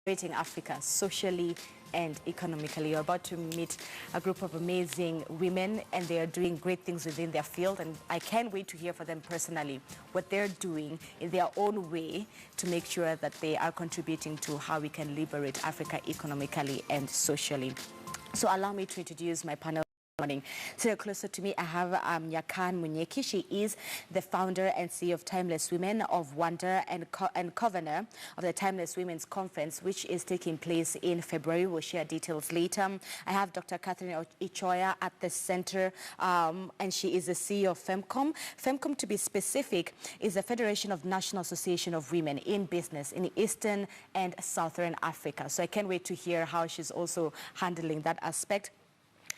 liberating Africa socially and economically. You're about to meet a group of amazing women, and they are doing great things within their field, and I can't wait to hear from them personally what they're doing in their own way to make sure that they are contributing to how we can liberate Africa economically and socially. So allow me to introduce my panel. Morning. So closer to me, I have Nyakan. She is the founder and CEO of Timeless Women of Wonder and governor of the Timeless Women's Conference, which is taking place in February. We'll share details later. I have Dr. Catherine Ichoya at the center, and she is the CEO of FEMCOM. FEMCOM, to be specific, is the Federation of National Association of Women in Business in Eastern and Southern Africa. So I can't wait to hear how she's also handling that aspect.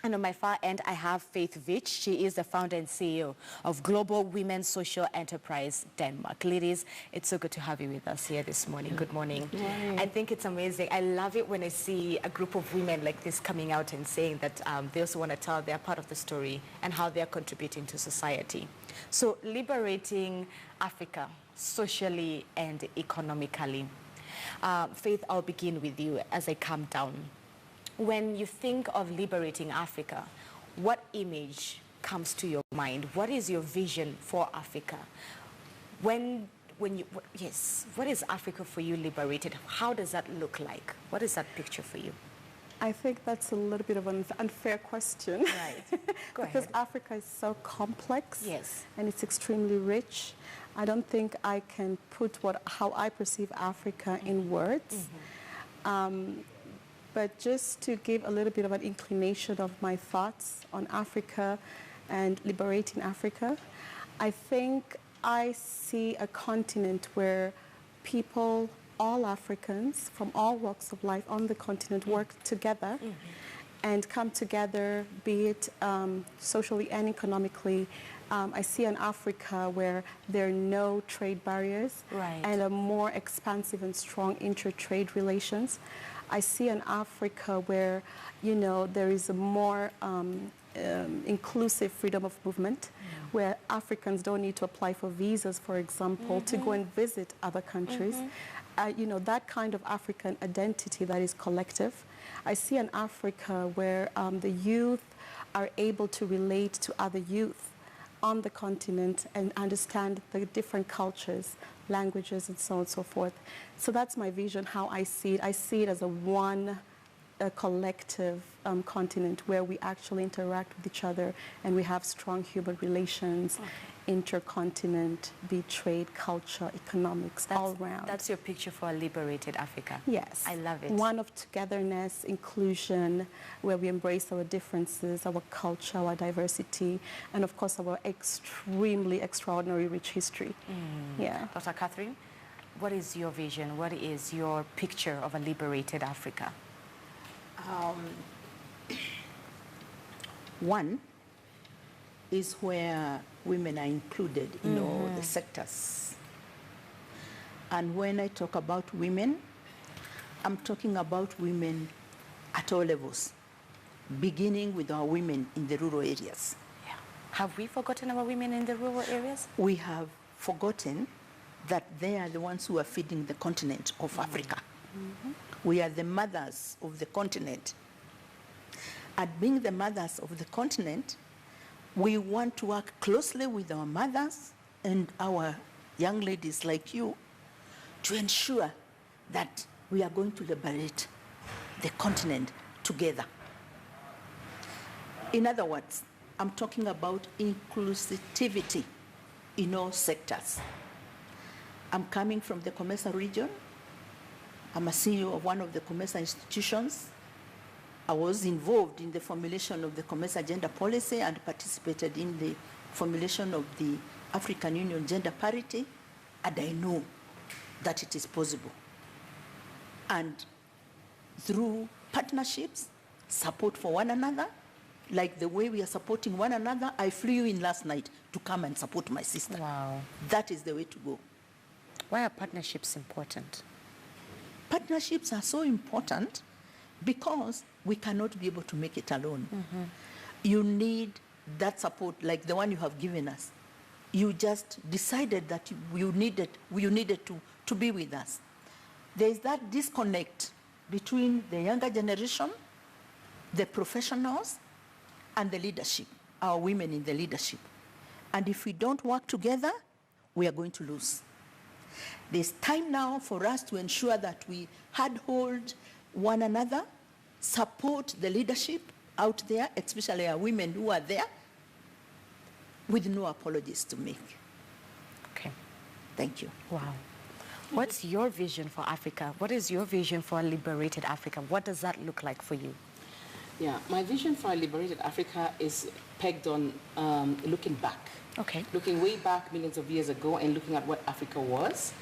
And on my far end, I have Faith Vich. She is the founder and CEO of Global Women's Social Enterprise Denmark. Ladies, it's so good to have you with us here this morning. Good morning. Good morning. I think it's amazing. I love it when I see a group of women like this coming out and saying that they also want to tell their part of the story and how they're contributing to society. So liberating Africa socially and economically. Faith, I'll begin with you as I come down. When you think of liberating Africa, what image comes to your mind? What is your vision for Africa? What is Africa for you liberated? How does that look like? What is that picture for you? I think that's a little bit of an unfair question. Right. Go because ahead. Africa is so complex. Yes. And it's extremely rich. I don't think I can put how I perceive Africa in words. Mm-hmm. But just to give a little bit of an inclination of my thoughts on Africa and liberating Africa, I think I see a continent where people, all Africans from all walks of life on the continent work together and come together, be it socially and economically. I see an Africa where there are no trade barriers and a more expansive and strong inter-trade relations. I see an Africa where, there is a more inclusive freedom of movement, where Africans don't need to apply for visas, for example, to go and visit other countries. That kind of African identity that is collective. I see an Africa where the youth are able to relate to other youth on the continent and understand the different cultures, languages, and so on and so forth. So that's my vision, how I see it. I see it as a collective continent where we actually interact with each other and we have strong human relations, intercontinent, be trade, culture, economics, all around. That's your picture for a liberated Africa. Yes. I love it. One of togetherness, inclusion, where we embrace our differences, our culture, our diversity, and of course our extremely extraordinary rich history. Yeah. Dr. Catherine, what is your vision? What is your picture of a liberated Africa? One is where women are included in all the sectors. And when I talk about women, I'm talking about women at all levels, beginning with our women in the rural areas. Yeah. Have we forgotten our women in the rural areas? We have forgotten that they are the ones who are feeding the continent of Africa. We are the mothers of the continent. And being the mothers of the continent, we want to work closely with our mothers and our young ladies like you to ensure that we are going to liberate the continent together. In other words, I'm talking about inclusivity in all sectors. I'm coming from the Comesa region. I'm a CEO of one of the Comesa institutions. I was involved in the formulation of the Comesa gender policy and participated in the formulation of the African Union gender parity, and I know that it is possible. And through partnerships, support for one another, like the way we are supporting one another, I flew in last night to come and support my sister. Wow. That is the way to go. Why are partnerships important? Partnerships are so important because we cannot be able to make it alone. You need that support like the one you have given us. You just decided that you needed to be with us. there is that disconnect between the younger generation, the professionals, and the leadership, our women in the leadership. And if we don't work together, we are going to lose. There's time now for us to ensure that we handhold one another, support the leadership out there, especially our women who are there, with no apologies to make. Okay. Thank you. Wow. What's your vision for Africa? What is your vision for a liberated Africa? What does that look like for you? Yeah, my vision for a liberated Africa is pegged on looking back. Okay. Looking way back millions of years ago and looking at what Africa was.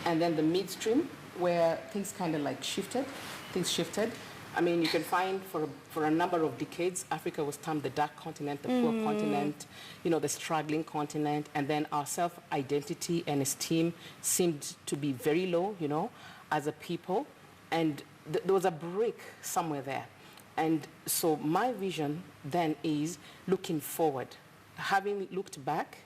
And then the midstream, where things kind of like shifted. Things shifted. I mean, you can find for a number of decades, Africa was termed the dark continent, the poor continent, you know, the struggling continent. And then our self-identity and esteem seemed to be very low, you know, as a people. And there was a break somewhere there. And so my vision then is looking forward, having looked back,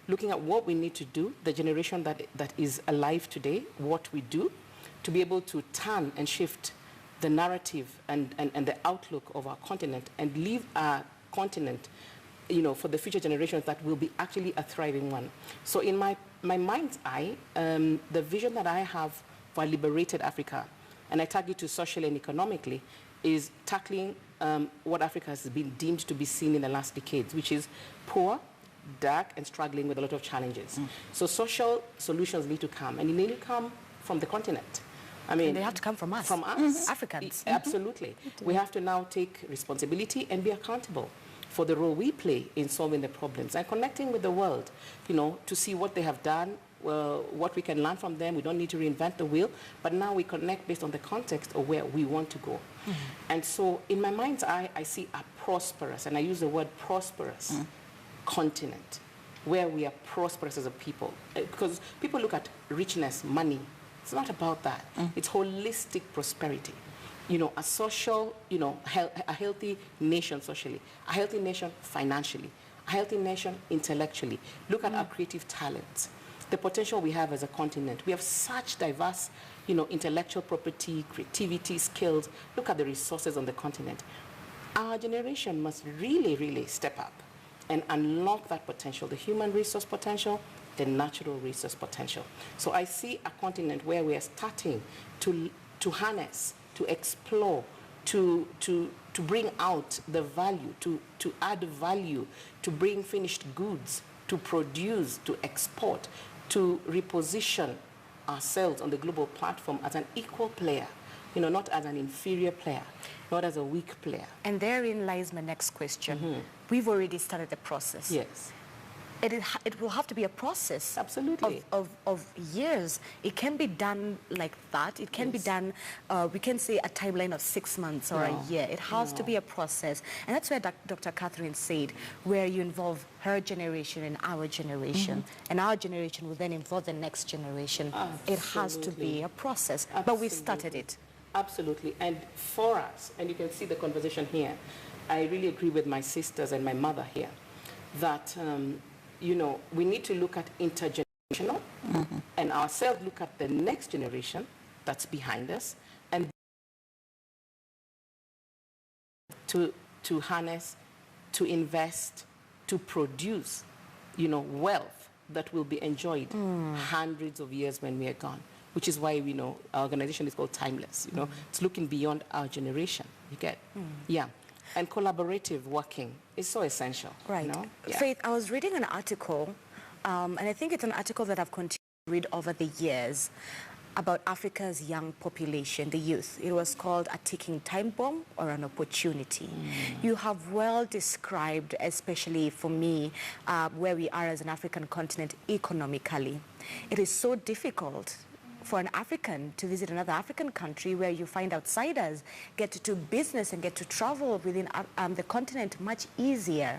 looking at what we need to do, the generation that is alive today, what we do, to be able to turn and shift the narrative and the outlook of our continent and leave our continent, you know, for the future generations that will be actually a thriving one. So in my mind's eye, the vision that I have for a liberated Africa, and I tag it to socially and economically, is tackling what Africa has been deemed to be seen in the last decades, which is poor, dark, and struggling with a lot of challenges. So social solutions need to come, and they need to come from the continent. I mean, And they have to come from us. From us. Africans. Absolutely. We have to now take responsibility and be accountable for the role we play in solving the problems and connecting with the world, you know, to see what they have done, what we can learn from them. We don't need to reinvent the wheel, but now we connect based on the context of where we want to go. And so in my mind's eye, I see a prosperous, and I use the word prosperous, continent, where we are prosperous as a people. Because people look at richness, money. It's not about that. It's holistic prosperity. You know, a social, you know, a healthy nation socially, a healthy nation financially, a healthy nation intellectually. Look at our creative talents, the potential we have as a continent. We have such diverse, you know, intellectual property, creativity, skills. Look at the resources on the continent. Our generation must really, really step up and unlock that potential, the human resource potential, the natural resource potential. So I see a continent where we are starting to harness, to explore, to bring out the value, to add value, to bring finished goods, to produce, to export, to reposition ourselves on the global platform as an equal player, you know, not as an inferior player, not as a weak player. And therein lies my next question. We've already started the process. Yes. It will have to be a process. Absolutely. Of years. It can be done like that. It can be done, we can say a timeline of 6 months or a year. It has to be a process. And that's where Dr. Catherine said, where you involve her generation and our generation. And our generation will then involve the next generation. Absolutely. It has to be a process. Absolutely. But we started it. Absolutely. And for us, and you can see the conversation here, I really agree with my sisters and my mother here, that you know, we need to look at intergenerational and ourselves look at the next generation that's behind us and to harness, to invest, to produce, you know, wealth that will be enjoyed hundreds of years when we are gone, which is why we know our organization is called Timeless, you know. It's looking beyond our generation, you get? Yeah. And collaborative working is so essential. Right. You know? Yeah. Faith, I was reading an article, and I think it's an article that I've continued to read over the years about Africa's young population, the youth. It was called A Ticking Time Bomb or an Opportunity. You have well described, especially for me, where we are as an African continent economically. It is so difficult for an African to visit another African country where you find outsiders get to do business and get to travel within the continent much easier.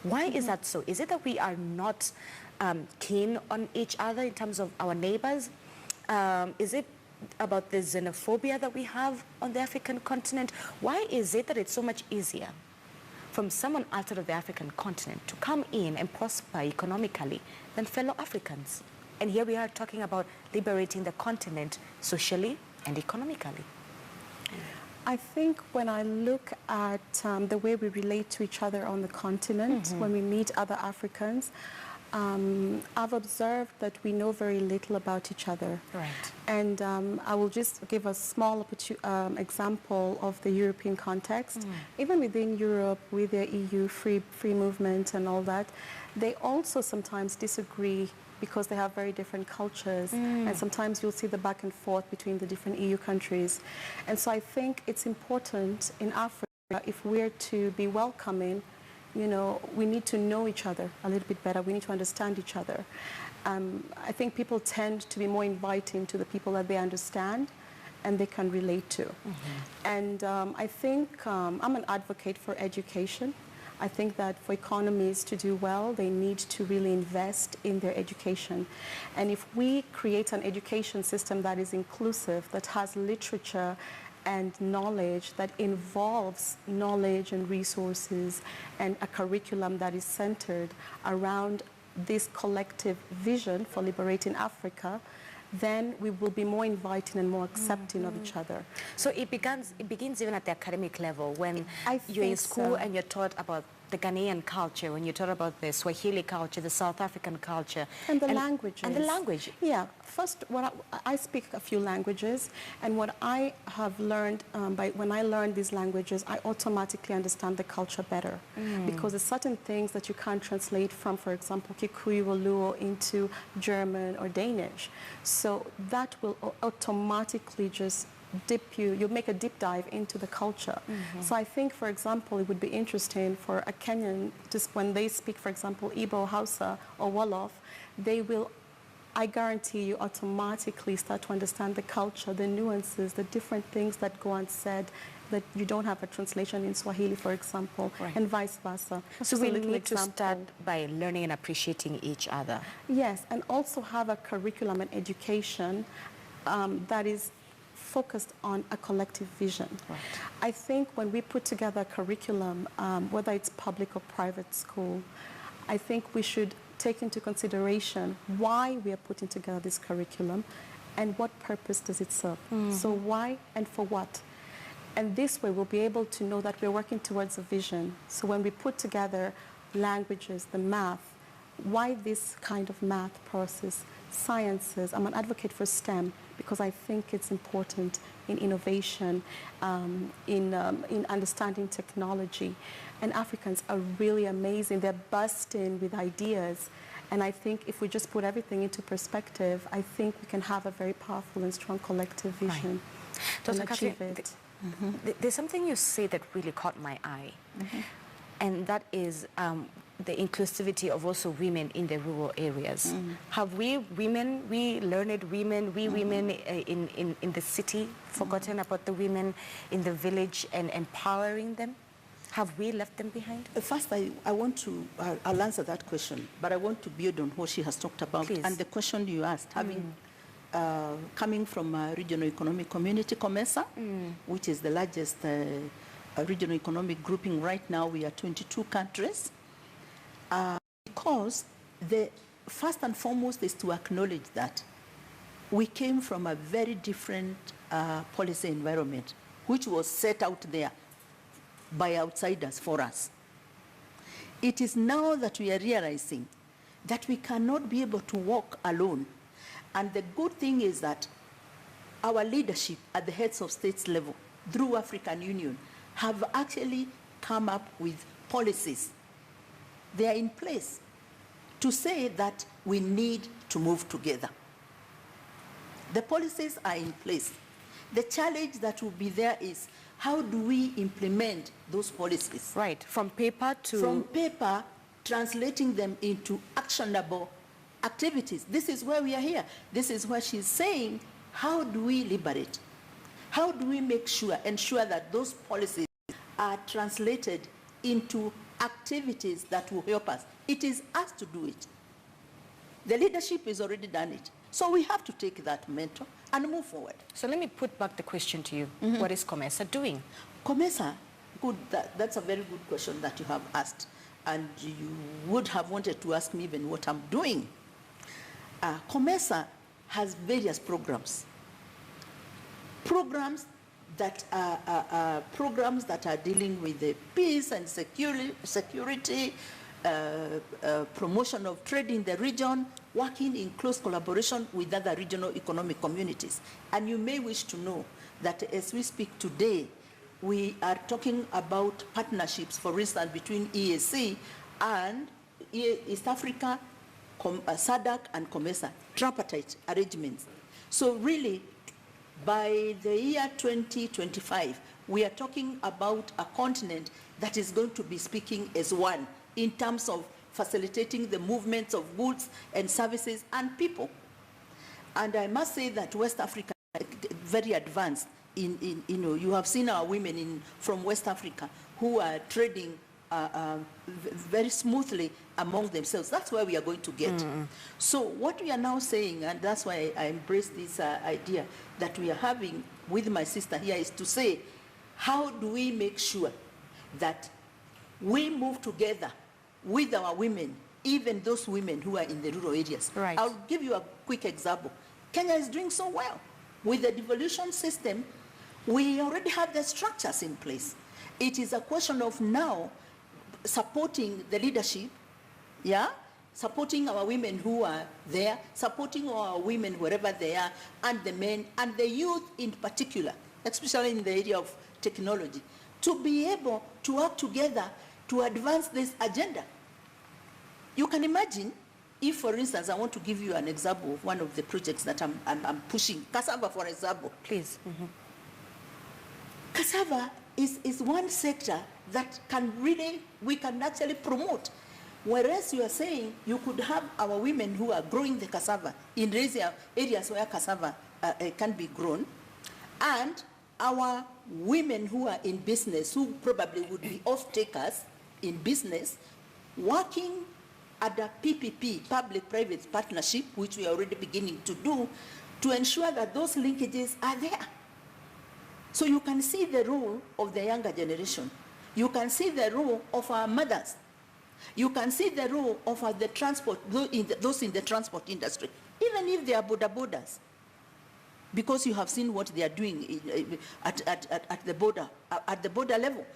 Why is that so? Is it that we are not keen on each other in terms of our neighbors? Is it about the xenophobia that we have on the African continent? Why is it that it's so much easier from someone outside of the African continent to come in and prosper economically than fellow Africans? And here we are talking about liberating the continent socially, and economically? I think when I look at the way we relate to each other on the continent, when we meet other Africans, I've observed that we know very little about each other. Right. And I will just give a small example of the European context. Even within Europe, with their EU free movement and all that, they also sometimes disagree because they have very different cultures. And sometimes you'll see the back and forth between the different EU countries. And so I think it's important in Africa, if we're to be welcoming, you know, we need to know each other a little bit better. We need to understand each other. I think people tend to be more inviting to the people that they understand and they can relate to. And I think I'm an advocate for education. I think that for economies to do well, they need to really invest in their education. And if we create an education system that is inclusive, that has literature and knowledge, that involves knowledge and resources, and a curriculum that is centered around this collective vision for liberating Africa, then we will be more inviting and more accepting of each other. So it begins even at the academic level when I you're in think school so. and you're taught about the Ghanaian culture, when you're taught about the Swahili culture, the South African culture. And the languages. And the language. Yeah. First, I speak a few languages, and what I have learned, when I learn these languages, I automatically understand the culture better. Because there's certain things that you can't translate from, for example, Kikuyu or Luo into German or Danish. So that will automatically just you'll make a deep dive into the culture. So I think, for example, it would be interesting for a Kenyan, just when they speak, for example, Igbo, Hausa, or Wolof, they will, I guarantee you, automatically start to understand the culture, the nuances, the different things that go unsaid that you don't have a translation in Swahili, for example, and vice versa. So we need to start by learning and appreciating each other. Yes, and also have a curriculum and education that is focused on a collective vision. Right. I think when we put together a curriculum, whether it's public or private school, I think we should take into consideration why we are putting together this curriculum and what purpose does it serve. So why and for what? And this way we'll be able to know that we're working towards a vision. So when we put together languages, the math, why this kind of math process, sciences, I'm an advocate for STEM because I think it's important in innovation, in understanding technology. And Africans are really amazing. They're bursting with ideas. And I think if we just put everything into perspective, I think we can have a very powerful and strong collective vision and achieve it. There's something you say that really caught my eye. And that is the inclusivity of also women in the rural areas. Have we women, we learned women, we women in the city, forgotten about the women in the village and empowering them? Have we left them behind? First, I want to, I'll answer that question, but I want to build on what she has talked about. Please. And the question you asked, having coming from a regional economic community, COMESA, which is the largest regional economic grouping right now. We are 22 countries. Because the first and foremost is to acknowledge that we came from a very different policy environment, which was set out there by outsiders for us. It is now that we are realizing that we cannot be able to walk alone. And the good thing is that our leadership at the heads of states level, through African Union, have actually come up with policies. They are in place to say that we need to move together. The policies are in place. The challenge that will be there is how do we implement those policies? Right, from paper to... From paper, translating them into actionable activities. This is where we are here. This is where she's saying, how do we liberate? How do we make sure, ensure that those policies are translated into activities that will help us? It is us to do it. The leadership has already done it. So we have to take that mentor and move forward. So let me put back the question to you. What is COMESA doing? COMESA, good, that's a very good question that you have asked. And you would have wanted to ask me even what I'm doing. COMESA has various programs. programs that are dealing with the peace and security, promotion of trade in the region, working in close collaboration with other regional economic communities. And you may wish to know that as we speak today, we are talking about partnerships, for instance, between EAC and East Africa, SADC and COMESA, tripartite arrangements. So really, by the year 2025, we are talking about a continent that is going to be speaking as one in terms of facilitating the movements of goods and services and people. And I must say that West Africa is very advanced you have seen our women from West Africa who are trading very smoothly among themselves. That's where we are going to get. So what we are now saying, and that's why I embrace this idea that we are having with my sister here, is to say, how do we make sure that we move together with our women, even those women who are in the rural areas? Right. I'll give you a quick example. Kenya is doing so well. With the devolution system, we already have the structures in place. It is a question of now supporting the leadership, supporting our women who are there, supporting our women wherever they are, and the men, and the youth in particular, especially in the area of technology, to be able to work together to advance this agenda. You can imagine if, for instance, I want to give you an example of one of the projects that I'm pushing, cassava, for example. Please. Cassava is one sector that we can actually promote. Whereas you are saying you could have our women who are growing the cassava in areas where cassava can be grown, and our women who are in business, who probably would be off-takers in business, working at a PPP, public-private partnership, which we are already beginning to do, to ensure that those linkages are there. So you can see the role of the younger generation. You can see the role of our mothers. You can see the role of the transport, those in the transport industry, even if they are borders, because you have seen what they are doing at the border level.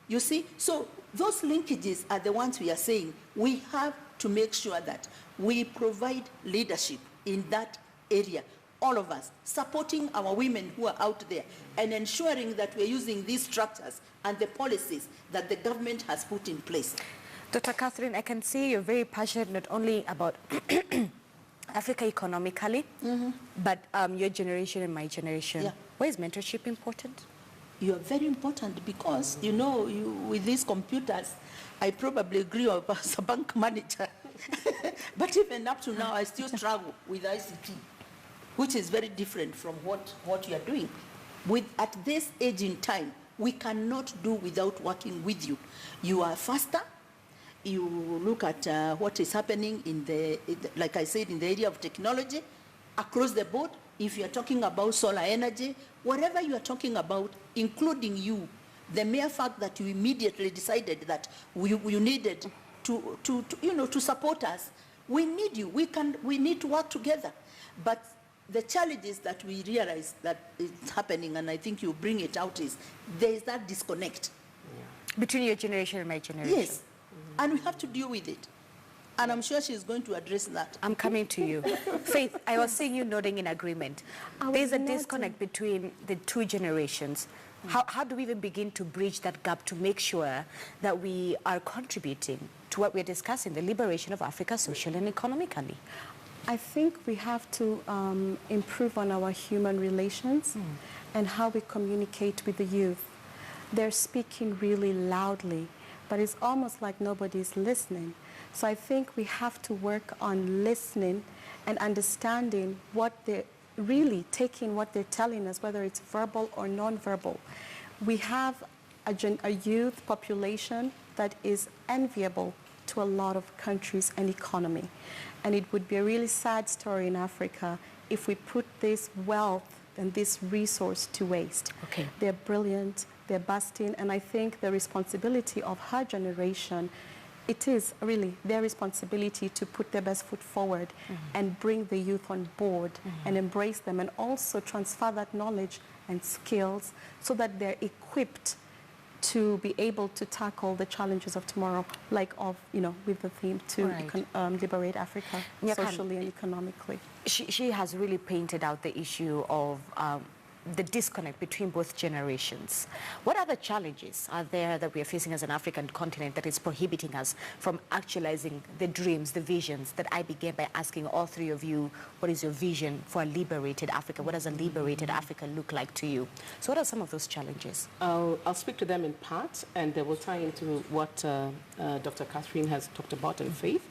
You see, so those linkages are the ones we are saying we have to make sure that we provide leadership in that area. All of us supporting our women who are out there and ensuring that we're using these structures and the policies that the government has put in place. Dr. Catherine, I can see you're very passionate not only about Africa economically, but your generation and my generation. Yeah. Why is mentorship important? You are very important because, you know, with these computers, I probably grew up as a bank manager. But even up to now, I still struggle with ICT, which is very different from what you are doing. At this age in time, we cannot do without working with you. You are faster. You look at what is happening like I said, in the area of technology, across the board. If you are talking about solar energy, whatever you are talking about, including you, the mere fact that you immediately decided that you needed to support us, we need you. We need to work together. But the challenges that we realize that is happening, and I think you bring it out, is there is that disconnect. Between your generation and my generation. Yes, and we have to deal with it. And I'm sure she's going to address that. I'm coming to you. Faith, I was seeing you nodding in agreement. There's a disconnect between the two generations. How do we even begin to bridge that gap to make sure that we are contributing to what we're discussing, the liberation of Africa socially and economically? I think we have to improve on our human relations and how we communicate with the youth. They're speaking really loudly, but it's almost like nobody's listening. So I think we have to work on listening and understanding what they're really taking, what they're telling us, whether it's verbal or non-verbal. We have a youth population that is enviable to a lot of countries and economy. And it would be a really sad story in Africa if we put this wealth and this resource to waste. Okay. They're brilliant, they're busting, and I think the responsibility of her generation it is really their responsibility to put their best foot forward and bring the youth on board and embrace them, and also transfer that knowledge and skills so that they're equipped to be able to tackle the challenges of tomorrow, like with the theme to liberate Africa socially and economically. She has really painted out the issue of the disconnect between both generations. What other challenges are there that we are facing as an African continent that is prohibiting us from actualizing the dreams, the visions that I began by asking all three of you, what is your vision for a liberated Africa? What does a liberated Africa look like to you? So what are some of those challenges? I'll speak to them in part, and they will tie into what Dr. Catherine has talked about in faith.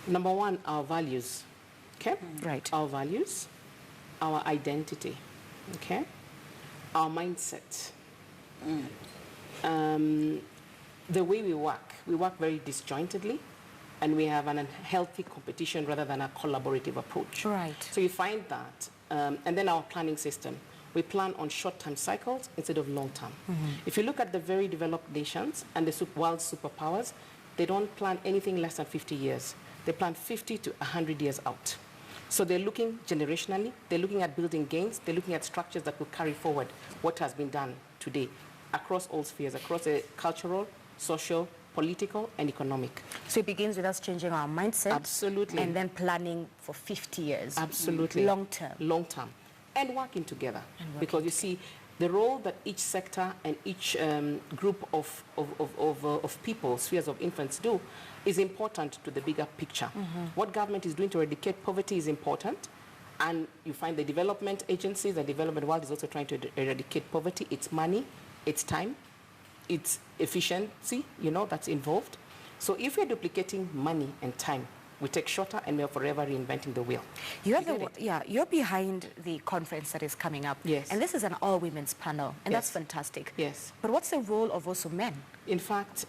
Number one, our values, okay? Right. Our values, our identity. Okay, our mindset, the way we work very disjointedly, and we have an unhealthy competition rather than a collaborative approach. Right. So you find that, and then our planning system. We plan on short-term cycles instead of long-term. If you look at the very developed nations and the world superpowers, they don't plan anything less than 50 years. They plan 50 to 100 years out. So they're looking generationally, they're looking at building gains, they're looking at structures that will carry forward what has been done today across all spheres, across the cultural, social, political, and economic. So it begins with us changing our mindset. Absolutely. And then planning for 50 years. Absolutely. Long term. Long term. And working together. Because you see, the role that each sector and each group of people, spheres of influence do, is important to the bigger picture. What government is doing to eradicate poverty is important, and you find the development agencies and development world is also trying to eradicate poverty. It's money, it's time, it's efficiency, that's involved. So if we're duplicating money and time, we take shorter and we're forever reinventing the wheel. You're behind the conference that is coming up. Yes. And this is an all-women's panel, and that's fantastic. Yes. But what's the role of also men? In fact,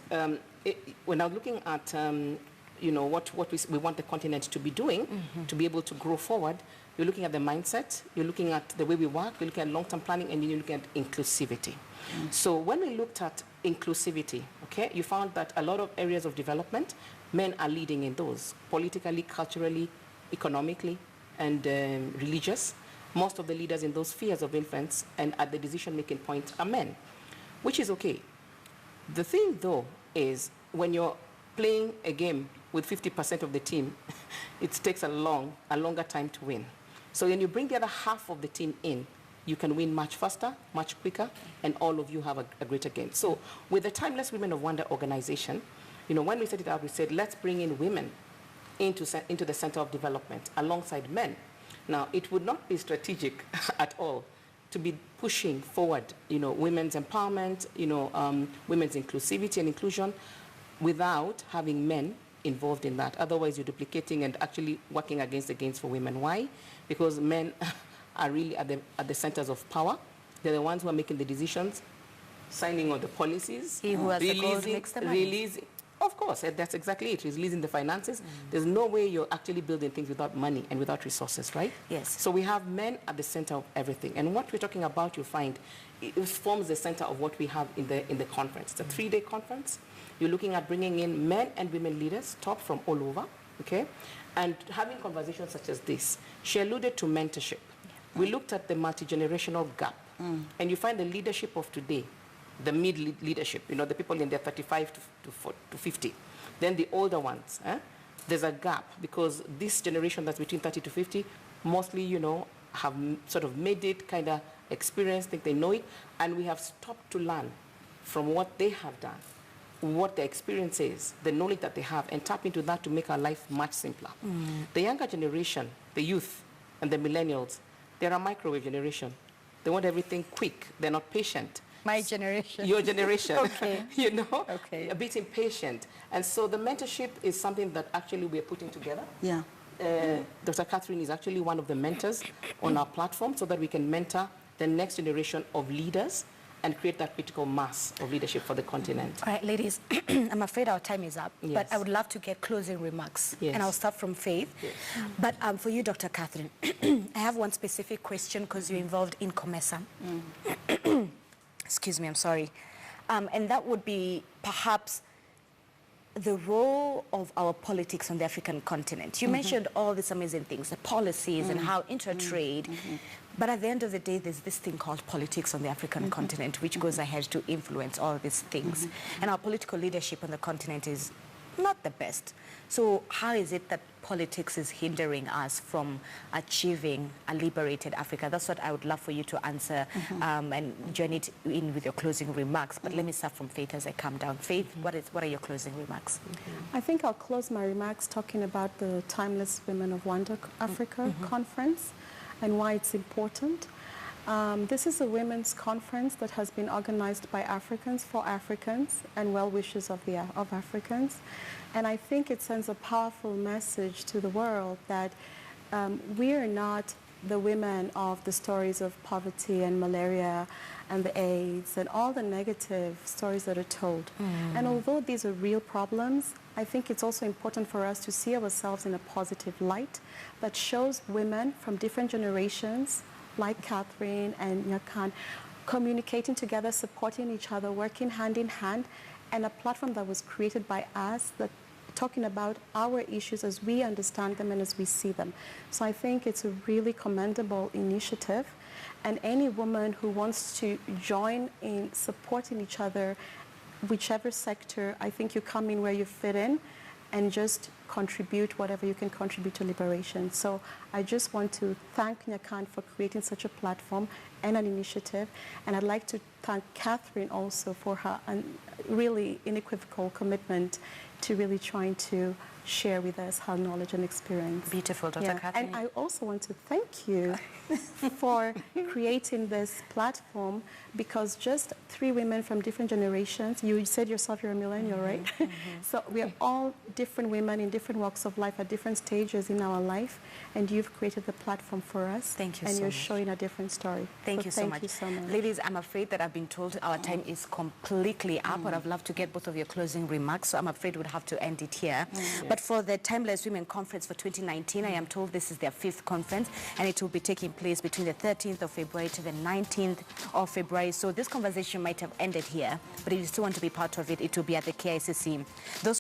when I'm looking at what we want the continent to be doing to be able to grow forward, you're looking at the mindset, you're looking at the way we work, you're looking at long-term planning, and you're looking at inclusivity. So when we looked at inclusivity, okay, you found that a lot of areas of development, men are leading in those, politically, culturally, economically, and religious. Most of the leaders in those spheres of influence and at the decision-making point are men, which is okay. The thing, though, is when you're playing a game with 50% of the team, it takes a longer time to win. So when you bring the other half of the team in, you can win much faster, much quicker, and all of you have a greater gain. So with the Timeless Women of Wonder organization, when we set it up, we said, let's bring in women into the center of development alongside men. Now, it would not be strategic at all to be pushing forward, women's empowerment, women's inclusivity and inclusion without having men involved in that. Otherwise, you're duplicating and actually working against the gains for women. Why? Because men are really at the centers of power. They're the ones who are making the decisions, signing on the policies, he who has the gold makes the money. Releasing. Of course, that's exactly it. Releasing the finances. There's no way you're actually building things without money and without resources, right? Yes. So we have men at the center of everything. And what we're talking about, you'll find, it forms the center of what we have in the conference. It's a 3-day conference. You're looking at bringing in men and women leaders, top from all over, okay? And having conversations such as this. She alluded to mentorship. We looked at the multi-generational gap. And you find the leadership of today, the mid-leadership, the people in their 35 to 50. Then the older ones, there's a gap because this generation that's between 30 to 50 mostly, have sort of made it, kind of experienced, think they know it, and we have stopped to learn from what they have done, what their experience is, the knowledge that they have, and tap into that to make our life much simpler. The younger generation, the youth and the millennials, they're a microwave generation. They want everything quick. They're not patient. My generation. Your generation. Okay. A bit impatient. And so the mentorship is something that actually we're putting together. Yeah. Dr. Catherine is actually one of the mentors on our platform so that we can mentor the next generation of leaders and create that critical mass of leadership for the continent. All right, ladies, I'm afraid our time is up, Yes. but I would love to get closing remarks. Yes. And I'll start from Faith. Yes. But for you, Dr. Catherine, I have one specific question because you're involved in COMESA. Excuse me, I'm sorry. And that would be perhaps the role of our politics on the African continent. You mentioned all these amazing things, the policies and how intertrade. But at the end of the day, there's this thing called politics on the African continent, which goes ahead to influence all these things. And our political leadership on the continent is not the best. So how is it that politics is hindering us from achieving a liberated Africa? That's what I would love for you to answer and join it in with your closing remarks. But let me start from Faith as I come down. Faith, what are your closing remarks? I think I'll close my remarks talking about the Timeless Women of Wonder Africa conference and why it's important. This is a women's conference that has been organized by Africans for Africans and well-wishers of Africans. And I think it sends a powerful message to the world that we are not the women of the stories of poverty and malaria and the AIDS and all the negative stories that are told. And although these are real problems, I think it's also important for us to see ourselves in a positive light that shows women from different generations like Catherine and Nyakan, communicating together, supporting each other, working hand in hand, and a platform that was created by us that talking about our issues as we understand them and as we see them. So I think it's a really commendable initiative, and any woman who wants to join in supporting each other, whichever sector, I think you come in where you fit in and just contribute whatever you can contribute to liberation. So I just want to thank Nyakan for creating such a platform and an initiative. And I'd like to thank Catherine also for her really unequivocal commitment to really trying to share with us her knowledge and experience. Beautiful, Dr. Catherine. And I also want to thank you for creating this platform, because just 3 women from different generations, you said yourself you're a millennial, right? So we are all different women in different walks of life at different stages in our life, and you've created the platform for us. Thank you and so you're much. showing a different story. Thank you so much. Ladies, I'm afraid that I've been told our time is completely up, but I'd love to get both of your closing remarks, so I'm afraid we'd have to end it here. But for the Timeless Women Conference for 2019, I am told this is their 5th conference, and it will be taking place between the 13th of February to the 19th of February. So this conversation might have ended here, but if you still want to be part of it, it will be at the KICC. Those